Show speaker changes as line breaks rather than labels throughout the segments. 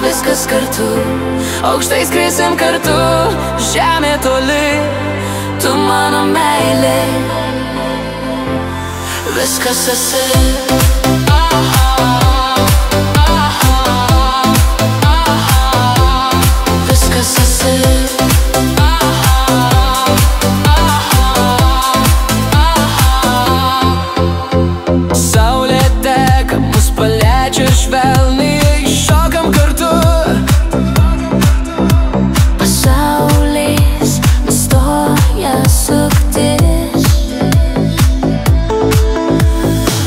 Viskas kartu, aukštai skrisim kartu, žemė toli, tu mano meilė, viskas esi. Viskas esi. Saulė teka, mus paliečia švelniai.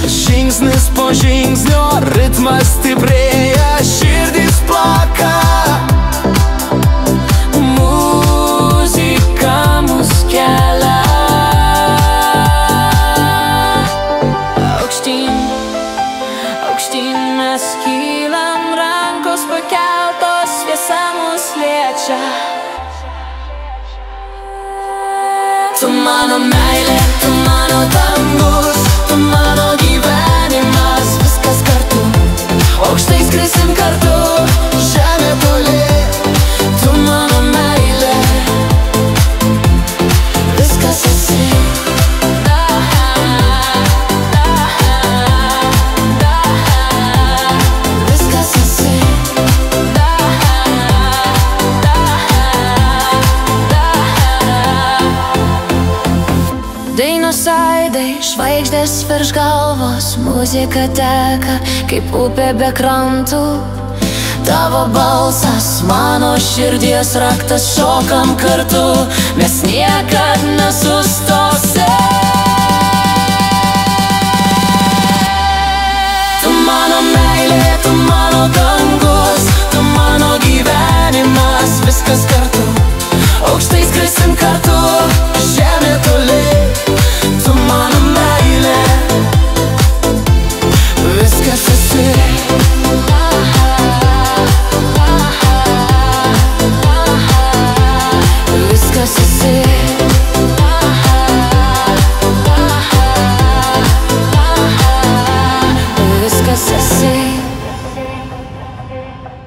Žingsnis po žingsnio ritmas stiprėja, širdis plaka. Muzika mus kelia aukštyn, aukštyn mes kylam, rankos pakeltos, šviesa mus liečia. Tu mano meilė, tu mano dangus, tu mano gyvenimas, viskas kartu, aukštai skrisim kartu, žemė toli, tu mano meilė, viskas esi. Viskas esi. Dainos aidai, žvaigždės virš galvos, muzika teka kaip upė be krantų. Tavo balsas, mano širdies raktas, šokam kartu, mes niekad nesustosim.